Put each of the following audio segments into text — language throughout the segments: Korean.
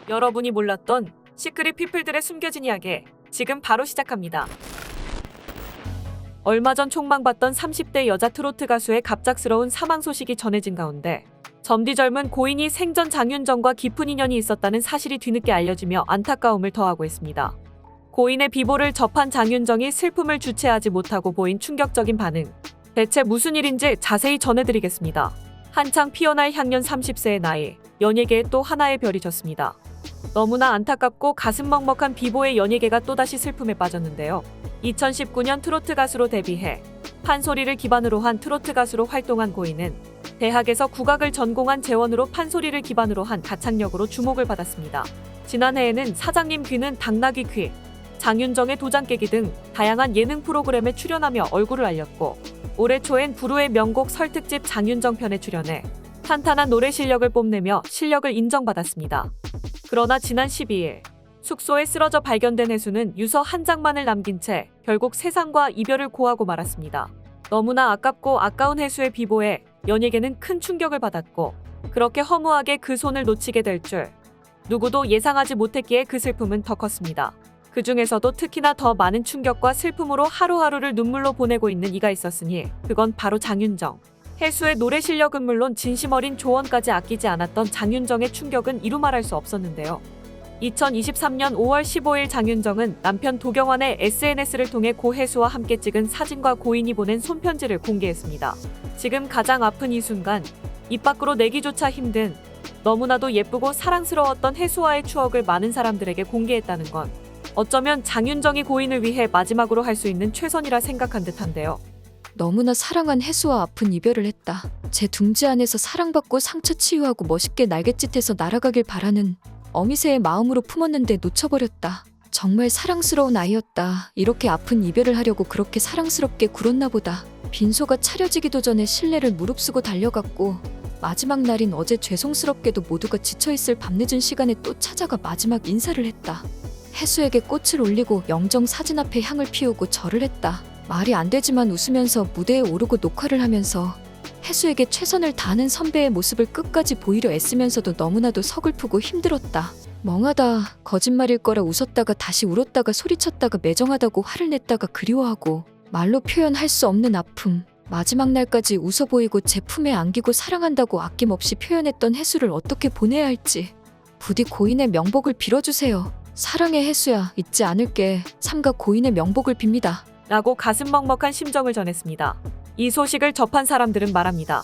여러분이 몰랐던 시크릿 피플들의 숨겨진 이야기 지금 바로 시작합니다. 얼마 전 촉망받던 30대 여자 트로트 가수의 갑작스러운 사망 소식이 전해진 가운데 점디 젊은 고인이 생전 장윤정과 깊은 인연이 있었다는 사실이 뒤늦게 알려지며 안타까움을 더하고 있습니다. 고인의 비보를 접한 장윤정이 슬픔을 주체하지 못하고 보인 충격적인 반응. 대체 무슨 일인지 자세히 전해드리겠습니다. 한창 피어날 향년 30세의 나이, 연예계에 또 하나의 별이 졌습니다. 너무나 안타깝고 가슴 먹먹한 비보의 연예계가 또다시 슬픔에 빠졌는데요. 2019년 트로트 가수로 데뷔해 판소리를 기반으로 한 트로트 가수로 활동한 고인은 대학에서 국악을 전공한 재원으로 판소리를 기반으로 한 가창력으로 주목을 받았습니다. 지난해에는 사장님 귀는 당나귀 귀, 장윤정의 도장 깨기 등 다양한 예능 프로그램에 출연하며 얼굴을 알렸고 올해 초엔 부르의 명곡 설특집 장윤정 편에 출연해 탄탄한 노래 실력을 뽐내며 실력을 인정받았습니다. 그러나 지난 12일 숙소에 쓰러져 발견된 혜수는 유서 한 장만을 남긴 채 결국 세상과 이별을 고하고 말았습니다. 너무나 아깝고 아까운 혜수의 비보에 연예계는 큰 충격을 받았고 그렇게 허무하게 그 손을 놓치게 될 줄 누구도 예상하지 못했기에 그 슬픔은 더 컸습니다. 그 중에서도 특히나 더 많은 충격과 슬픔으로 하루하루를 눈물로 보내고 있는 이가 있었으니 그건 바로 장윤정. 혜수의 노래 실력은 물론 진심 어린 조언까지 아끼지 않았던 장윤정의 충격은 이루 말할 수 없었는데요. 2023년 5월 15일 장윤정은 남편 도경환의 SNS를 통해 고 혜수와 함께 찍은 사진과 고인이 보낸 손편지를 공개했습니다. 지금 가장 아픈 이 순간, 입 밖으로 내기조차 힘든 너무나도 예쁘고 사랑스러웠던 혜수와의 추억을 많은 사람들에게 공개했다는 건 어쩌면 장윤정이 고인을 위해 마지막으로 할 수 있는 최선이라 생각한 듯한데요. 너무나 사랑한 혜수와 아픈 이별을 했다. 제 둥지 안에서 사랑받고 상처 치유하고 멋있게 날갯짓해서 날아가길 바라는 어미새의 마음으로 품었는데 놓쳐버렸다. 정말 사랑스러운 아이였다. 이렇게 아픈 이별을 하려고 그렇게 사랑스럽게 굴었나 보다. 빈소가 차려지기도 전에 실내를 무릅쓰고 달려갔고 마지막 날인 어제 죄송스럽게도 모두가 지쳐있을 밤늦은 시간에 또 찾아가 마지막 인사를 했다. 혜수에게 꽃을 올리고 영정 사진 앞에 향을 피우고 절을 했다. 말이 안 되지만 웃으면서 무대에 오르고 녹화를 하면서 혜수에게 최선을 다하는 선배의 모습을 끝까지 보이려 애쓰면서도 너무나도 서글프고 힘들었다. 멍하다, 거짓말일 거라 웃었다가 다시 울었다가 소리쳤다가 매정하다고 화를 냈다가 그리워하고 말로 표현할 수 없는 아픔. 마지막 날까지 웃어 보이고 제 품에 안기고 사랑한다고 아낌없이 표현했던 혜수를 어떻게 보내야 할지. 부디 고인의 명복을 빌어주세요. 사랑해 혜수야, 잊지 않을게. 삼가 고인의 명복을 빕니다. 라고 가슴 먹먹한 심정을 전했습니다. 이 소식을 접한 사람들은 말합니다.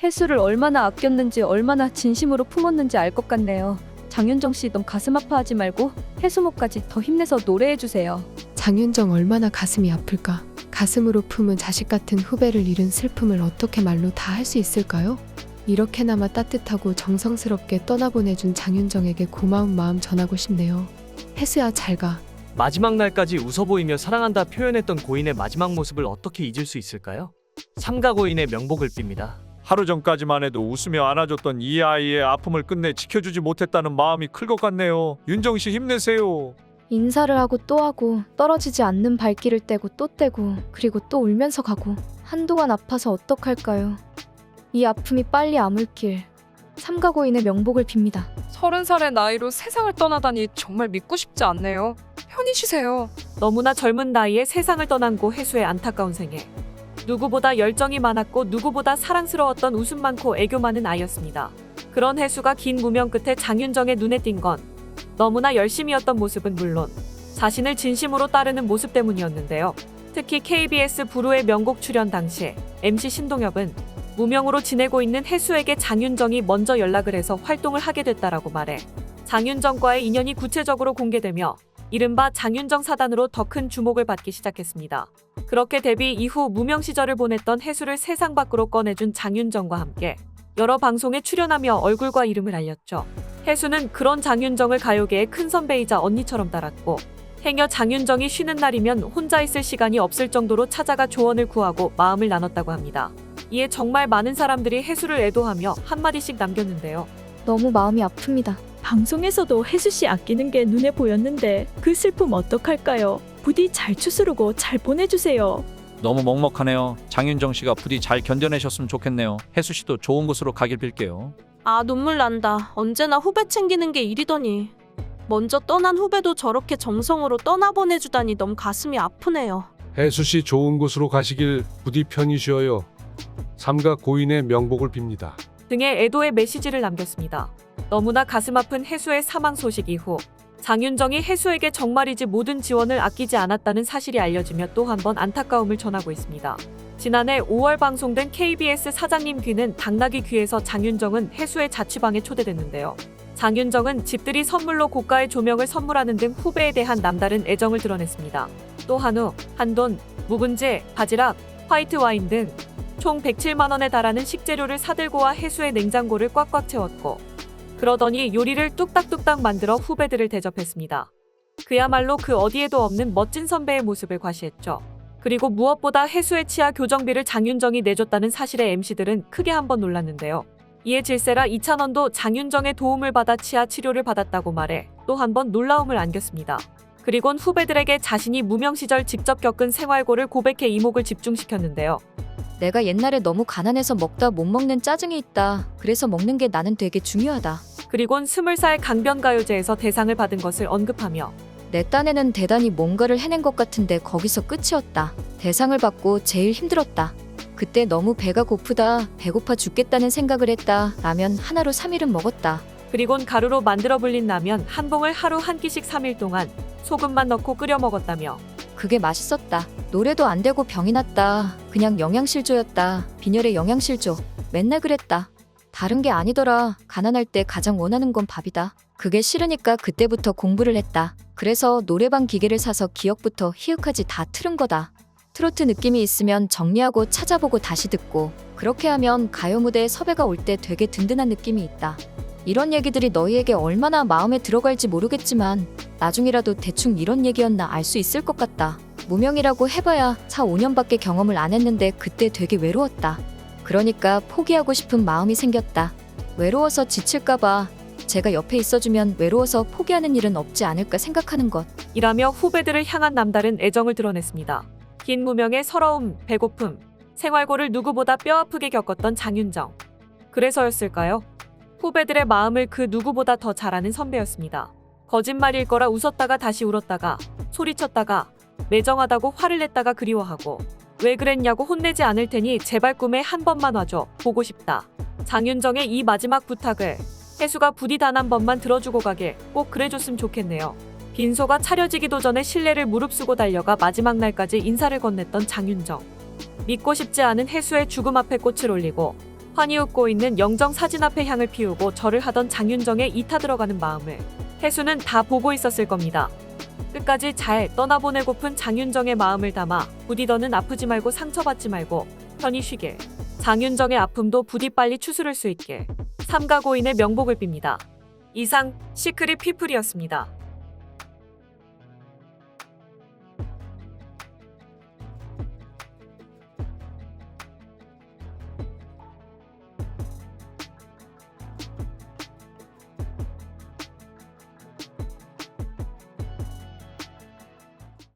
혜수를 얼마나 아꼈는지 얼마나 진심으로 품었는지 알 것 같네요. 장윤정 씨 너무 가슴 아파하지 말고 혜수모까지 더 힘내서 노래해주세요. 장윤정 얼마나 가슴이 아플까. 가슴으로 품은 자식 같은 후배를 잃은 슬픔을 어떻게 말로 다 할 수 있을까요? 이렇게나마 따뜻하고 정성스럽게 떠나보내준 장윤정에게 고마운 마음 전하고 싶네요. 혜수야 잘 가. 마지막 날까지 웃어 보이며 사랑한다 표현했던 고인의 마지막 모습을 어떻게 잊을 수 있을까요? 삼가 고인의 명복을 빕니다. 하루 전까지만 해도 웃으며 안아줬던 이 아이의 아픔을 끝내 지켜주지 못했다는 마음이 클 것 같네요. 윤정 씨 힘내세요. 인사를 하고 또 하고 떨어지지 않는 발길을 떼고 또 떼고 그리고 또 울면서 가고 한동안 아파서 어떡할까요? 이 아픔이 빨리 아물길 삼가 고인의 명복을 빕니다. 30살의 나이로 세상을 떠나다니 정말 믿고 싶지 않네요. 편히 쉬세요. 너무나 젊은 나이에 세상을 떠난 고 혜수의 안타까운 생애. 누구보다 열정이 많았고 누구보다 사랑스러웠던 웃음 많고 애교 많은 아이였습니다. 그런 혜수가 긴 무명 끝에 장윤정의 눈에 띈 건 너무나 열심이었던 모습은 물론 자신을 진심으로 따르는 모습 때문이었는데요. 특히 KBS 부르의 명곡 출연 당시 MC 신동엽은 무명으로 지내고 있는 혜수에게 장윤정이 먼저 연락을 해서 활동을 하게 됐다라고 말해 장윤정과의 인연이 구체적으로 공개되며 이른바 장윤정 사단으로 더 큰 주목을 받기 시작했습니다. 그렇게 데뷔 이후 무명 시절을 보냈던 혜수를 세상 밖으로 꺼내준 장윤정과 함께 여러 방송에 출연하며 얼굴과 이름을 알렸죠. 혜수는 그런 장윤정을 가요계의 큰 선배이자 언니처럼 따랐고 행여 장윤정이 쉬는 날이면 혼자 있을 시간이 없을 정도로 찾아가 조언을 구하고 마음을 나눴다고 합니다. 이에 정말 많은 사람들이 혜수를 애도하며 한마디씩 남겼는데요. 너무 마음이 아픕니다. 방송에서도 혜수 씨 아끼는 게 눈에 보였는데 그 슬픔 어떡할까요? 부디 잘 추스르고 잘 보내주세요. 너무 먹먹하네요. 장윤정 씨가 부디 잘 견뎌내셨으면 좋겠네요. 혜수 씨도 좋은 곳으로 가길 빌게요. 아, 눈물 난다. 언제나 후배 챙기는 게 일이더니. 먼저 떠난 후배도 저렇게 정성으로 떠나보내주다니 너무 가슴이 아프네요. 혜수 씨 좋은 곳으로 가시길 부디 편히 쉬어요. 삼가 고인의 명복을 빕니다. 등의 애도의 메시지를 남겼습니다. 너무나 가슴 아픈 혜수의 사망 소식 이후 장윤정이 혜수에게 정말이지 모든 지원을 아끼지 않았다는 사실이 알려지며 또 한 번 안타까움을 전하고 있습니다. 지난해 5월 방송된 KBS 사장님 귀는 당나귀 귀에서 장윤정은 혜수의 자취방에 초대됐는데요. 장윤정은 집들이 선물로 고가의 조명을 선물하는 등 후배에 대한 남다른 애정을 드러냈습니다. 또 한우, 한돈, 묵은지, 바지락, 화이트 와인 등 총 107만 원에 달하는 식재료를 사들고 와 혜수의 냉장고를 꽉꽉 채웠고 그러더니 요리를 뚝딱뚝딱 만들어 후배들을 대접했습니다. 그야말로 그 어디에도 없는 멋진 선배의 모습을 과시했죠. 그리고 무엇보다 혜수의 치아 교정비를 장윤정이 내줬다는 사실에 MC들은 크게 한번 놀랐는데요. 이에 질세라 이찬원도 장윤정의 도움을 받아 치아 치료를 받았다고 말해 또 한 번 놀라움을 안겼습니다. 그리곤 후배들에게 자신이 무명 시절 직접 겪은 생활고를 고백해 이목을 집중시켰는데요. 내가 옛날에 너무 가난해서 먹다 못 먹는 짜증이 있다. 그래서 먹는 게 나는 되게 중요하다. 그리곤 20살 강변가요제에서 대상을 받은 것을 언급하며 내 딴에는 대단히 뭔가를 해낸 것 같은데 거기서 끝이었다. 대상을 받고 제일 힘들었다. 그때 너무 배가 고프다. 배고파 죽겠다는 생각을 했다. 라면 하나로 3일은 먹었다. 그리곤 가루로 만들어 불린 라면 한 봉을 하루 한 끼씩 3일 동안 소금만 넣고 끓여 먹었다며 그게 맛있었다. 노래도 안 되고 병이 났다. 그냥 영양실조였다. 빈혈의 영양실조. 맨날 그랬다. 다른 게 아니더라. 가난할 때 가장 원하는 건 밥이다. 그게 싫으니까 그때부터 공부를 했다. 그래서 노래방 기계를 사서 기억부터 희역까지 다 틀은 거다. 트로트 느낌이 있으면 정리하고 찾아보고 다시 듣고 그렇게 하면 가요 무대에 섭외가 올 때 되게 든든한 느낌이 있다. 이런 얘기들이 너희에게 얼마나 마음에 들어갈지 모르겠지만 나중이라도 대충 이런 얘기였나 알 수 있을 것 같다. 무명이라고 해봐야 4, 5년밖에 경험을 안 했는데 그때 되게 외로웠다. 그러니까 포기하고 싶은 마음이 생겼다. 외로워서 지칠까봐 제가 옆에 있어주면 외로워서 포기하는 일은 없지 않을까 생각하는 것. 이라며 후배들을 향한 남다른 애정을 드러냈습니다. 긴 무명의 서러움, 배고픔, 생활고를 누구보다 뼈아프게 겪었던 장윤정. 그래서였을까요? 후배들의 마음을 그 누구보다 더 잘 아는 선배였습니다. 거짓말일 거라 웃었다가 다시 울었다가 소리쳤다가 매정하다고 화를 냈다가 그리워하고 왜 그랬냐고 혼내지 않을 테니 제발 꿈에 한 번만 와줘. 보고 싶다. 장윤정의 이 마지막 부탁을 혜수가 부디 단 한 번만 들어주고 가길 꼭 그래줬으면 좋겠네요. 빈소가 차려지기도 전에 실내를 무릅쓰고 달려가 마지막 날까지 인사를 건넸던 장윤정. 믿고 싶지 않은 혜수의 죽음 앞에 꽃을 올리고 환히 웃고 있는 영정 사진 앞에 향을 피우고 절을 하던 장윤정의 이타 들어가는 마음을 혜수는 다 보고 있었을 겁니다. 끝까지 잘 떠나보내고픈 장윤정의 마음을 담아 부디 너는 아프지 말고 상처받지 말고 편히 쉬길. 장윤정의 아픔도 부디 빨리 추스를 수 있길. 삼가 고인의 명복을 빕니다. 이상 시크릿 피플이었습니다.